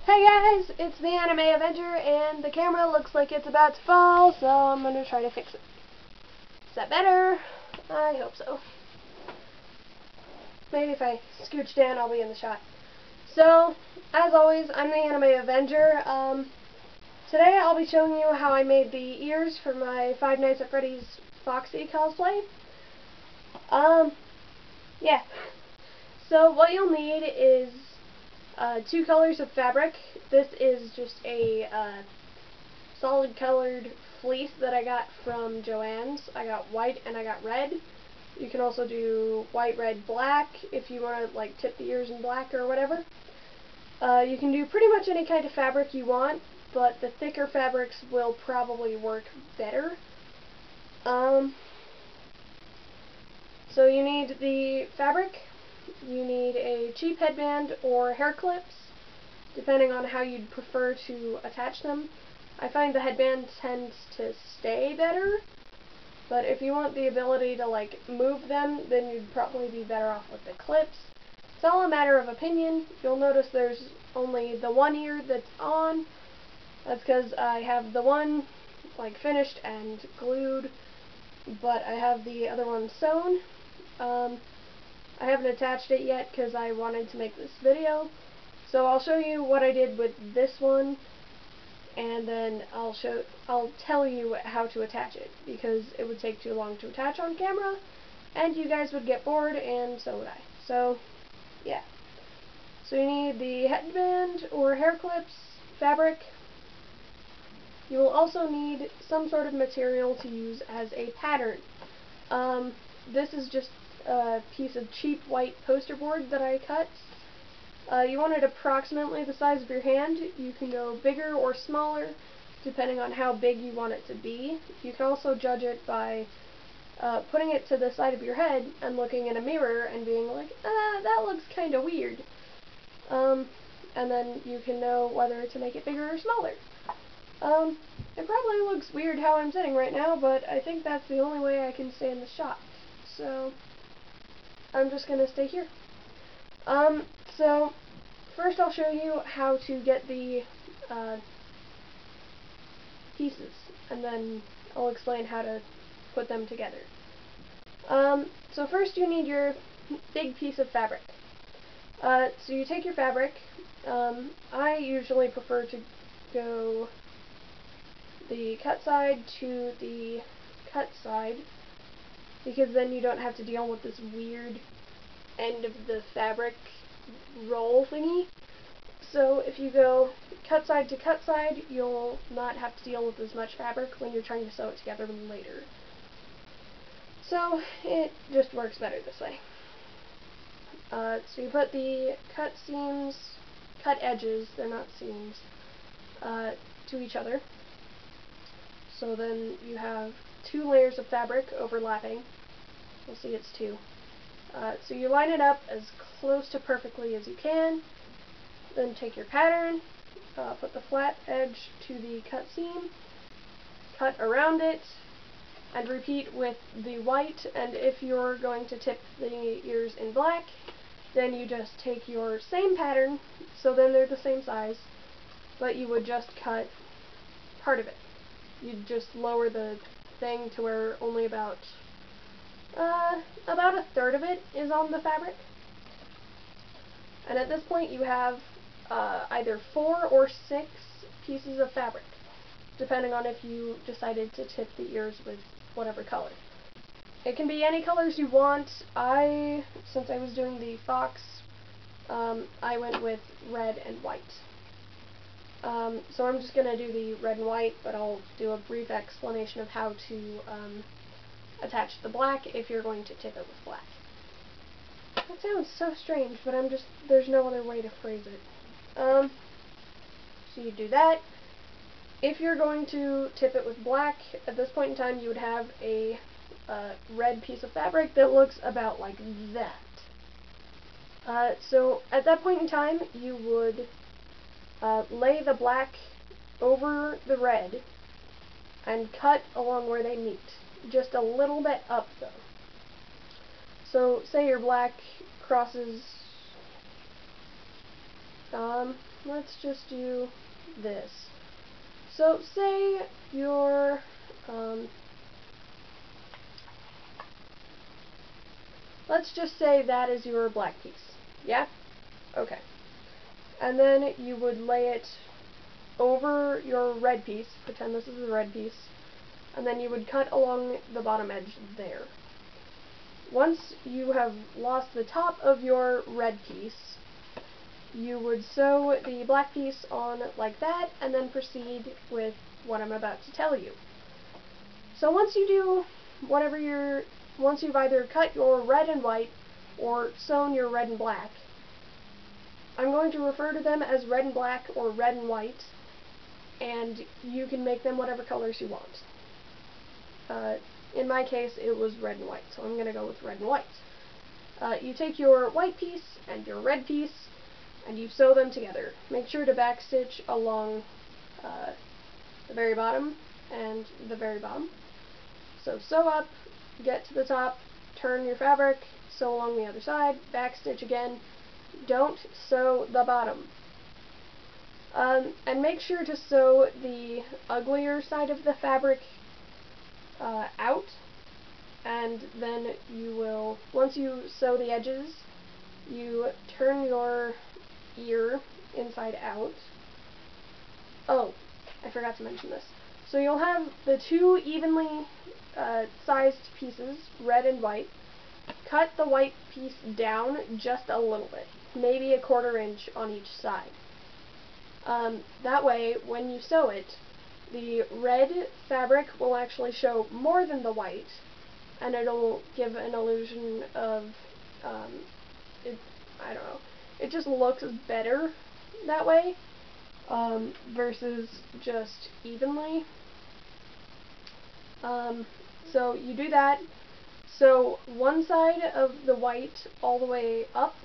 Hey guys, it's the Anime Avenger, and the camera looks like it's about to fall, so I'm going to try to fix it. Is that better? I hope so. Maybe if I scooch down, I'll be in the shot. So, as always, I'm the Anime Avenger. Today I'll be showing you how I made the ears for my Five Nights at Freddy's Foxy cosplay. Yeah. So what you'll need is two colors of fabric. This is just a solid colored fleece that I got from Joann's. I got white and I got red. You can also do white, red, black if you want to like tip the ears in black or whatever. You can do pretty much any kind of fabric you want, but the thicker fabrics will probably work better. So you need the fabric, you need a cheap headband or hair clips, depending on how you'd prefer to attach them. I find the headband tends to stay better, but if you want the ability to like move them, then you'd probably be better off with the clips. It's all a matter of opinion. You'll notice there's only the one ear that's on. That's because I have the one like finished and glued, but I have the other one sewn. I haven't attached it yet because I wanted to make this video. So I'll show you what I did with this one, and then I'll tell you how to attach it, because it would take too long to attach on camera, and you guys would get bored, and so would I. So, yeah. So you need the headband or hair clips, fabric. You will also need some sort of material to use as a pattern. This is just a piece of cheap white poster board that I cut. You want it approximately the size of your hand. You can go bigger or smaller depending on how big you want it to be. You can also judge it by putting it to the side of your head and looking in a mirror and being like, that looks kind of weird. And then you can know whether to make it bigger or smaller. It probably looks weird how I'm sitting right now, but I think that's the only way I can stay in the shot. So I'm just going to stay here. So first I'll show you how to get the pieces, and then I'll explain how to put them together. So first you need your big piece of fabric. So you take your fabric. I usually prefer to go the cut side to the cut side, because then you don't have to deal with this weird end of the fabric roll thingy. So if you go cut side to cut side, you'll not have to deal with as much fabric when you're trying to sew it together later. So it just works better this way. So you put the cut edges, they're not seams, to each other. So then you have two layers of fabric overlapping. You'll see it's two. So you line it up as close to perfectly as you can. Then take your pattern, put the flat edge to the cut seam, cut around it, and repeat with the white. And if you're going to tip the ears in black, then you just take your same pattern, so then they're the same size, but you would just cut part of it. You'd just lower the thing to where only about a third of it is on the fabric. And at this point you have either 4 or 6 pieces of fabric, depending on if you decided to tip the ears with whatever color. It can be any colors you want. Since I was doing the fox, I went with red and white. So I'm just going to do the red and white, but I'll do a brief explanation of how to attach the black if you're going to tip it with black. That sounds so strange, but there's no other way to phrase it. So you do that. If you're going to tip it with black, at this point in time you would have a red piece of fabric that looks about like that. So at that point in time you would lay the black over the red and cut along where they meet. Just a little bit up though. So say your black crosses let's just do this. So say your, let's just say that is your black piece. Yeah? Okay. And then you would lay it over your red piece, pretend this is the red piece, and then you would cut along the bottom edge there. Once you have lost the top of your red piece, you would sew the black piece on like that, and then proceed with what I'm about to tell you. So once you do once you've either cut your red and white, or sewn your red and black, I'm going to refer to them as red and black, or red and white, and you can make them whatever colors you want. In my case, it was red and white, so I'm going to go with red and white. You take your white piece and your red piece, and you sew them together. Make sure to backstitch along the very bottom and the very bottom. So sew up, get to the top, turn your fabric, sew along the other side, backstitch again. Don't sew the bottom. And make sure to sew the uglier side of the fabric out, and then you will, once you sew the edges, you turn your ear inside out. Oh, I forgot to mention this. So you'll have the two evenly sized pieces, red and white. Cut the white piece down just a little bit, maybe a 1/4 inch on each side. That way, when you sew it, the red fabric will actually show more than the white, and it'll give an illusion of, I don't know, it just looks better that way, versus just evenly. So you do that. So one side of the white all the way up,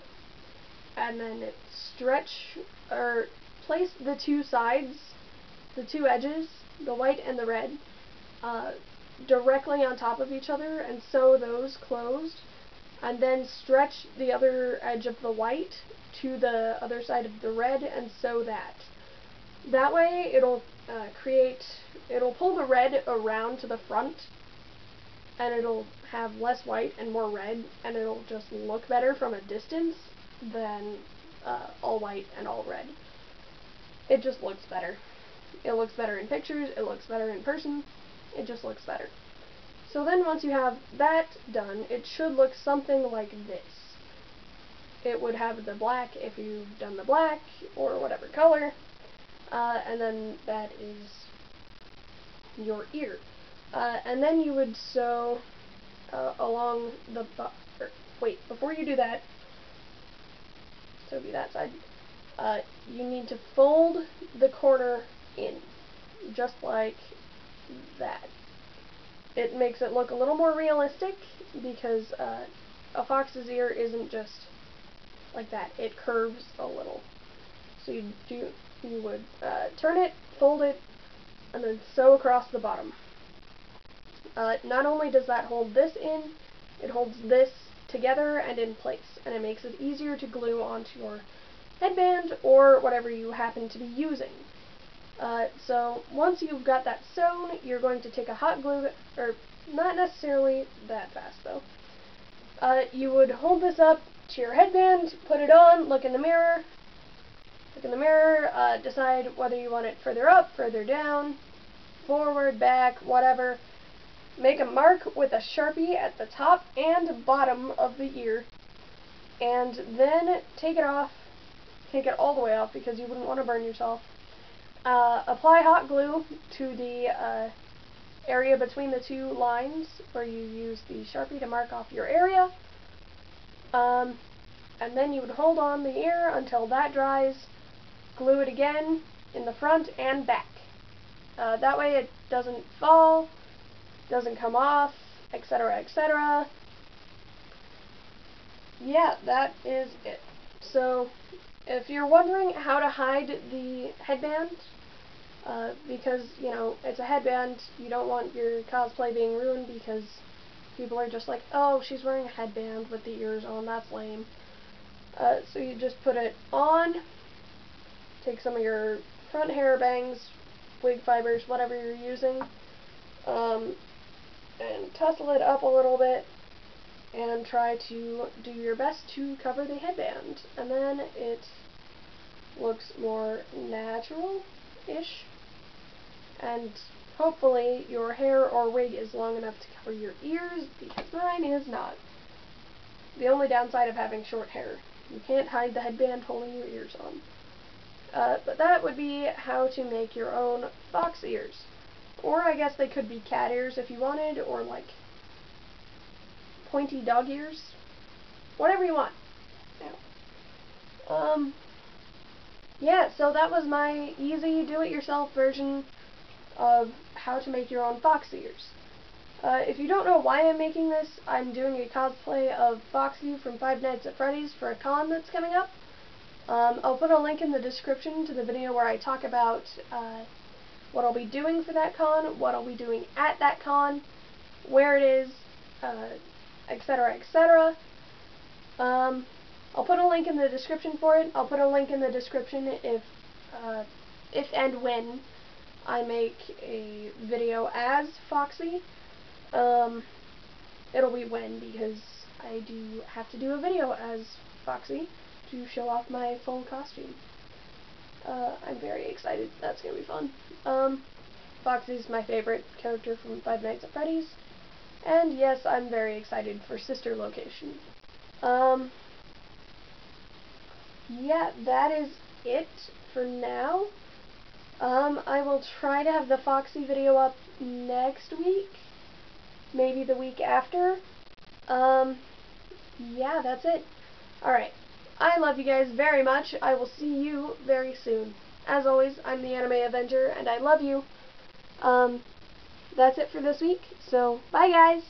and then stretch, or place the two sides, the two edges, the white and the red, directly on top of each other, and sew those closed, and then stretch the other edge of the white to the other side of the red and sew that. That way it'll it'll pull the red around to the front, and it'll have less white and more red, and it'll just look better from a distance than all white and all red. It just looks better. It looks better in pictures, it looks better in person, it just looks better. So then once you have that done, it should look something like this. It would have the black if you've done the black, or whatever color, and then that is your ear. And then you would sew along the, wait, before you do that, so it'll be that side, you need to fold the corner in, just like that. It makes it look a little more realistic, because a fox's ear isn't just like that, it curves a little. So you would turn it, fold it, and then sew across the bottom. Not only does that hold this in, it holds this together and in place, and it makes it easier to glue onto your headband or whatever you happen to be using. So once you've got that sewn, you're going to take a hot glue, or not necessarily that fast though. You would hold this up to your headband, put it on, look in the mirror, decide whether you want it further up, further down, forward, back, whatever. Make a mark with a sharpie at the top and bottom of the ear, and then take it off. Take it all the way off because you wouldn't want to burn yourself. Apply hot glue to the area between the two lines where you use the Sharpie to mark off your area. And then you would hold on the ear until that dries. Glue it again in the front and back. That way it doesn't fall, doesn't come off, etc., etc. Yeah, that is it. So, if you're wondering how to hide the headband, because, you know, it's a headband, you don't want your cosplay being ruined because people are just like, oh, she's wearing a headband with the ears on, that's lame. So you just put it on, take some of your front hair bangs, wig fibers, whatever you're using, and tussle it up a little bit, and try to do your best to cover the headband. And then it looks more natural-ish, and hopefully your hair or wig is long enough to cover your ears, because mine is not. The only downside of having short hair. You can't hide the headband holding your ears on. But that would be how to make your own fox ears. Or I guess they could be cat ears if you wanted, or like pointy dog ears. Whatever you want. Yeah, so that was my easy do-it-yourself version of how to make your own fox ears. If you don't know why I'm making this, I'm doing a cosplay of Foxy from Five Nights at Freddy's for a con that's coming up. I'll put a link in the description to the video where I talk about what I'll be doing for that con, what I'll be doing at that con, where it is, etc., etc. I'll put a link in the description for it. I'll put a link in the description if and when I make a video as Foxy. It'll be when, because I do have to do a video as Foxy to show off my full costume. I'm very excited. That's gonna be fun. Foxy's my favorite character from Five Nights at Freddy's. And yes, I'm very excited for Sister Location. Yeah, that is it for now. I will try to have the Foxy video up next week. Maybe the week after. Yeah, that's it. Alright. I love you guys very much. I will see you very soon. As always, I'm the Anime Avenger, and I love you. That's it for this week, so bye guys!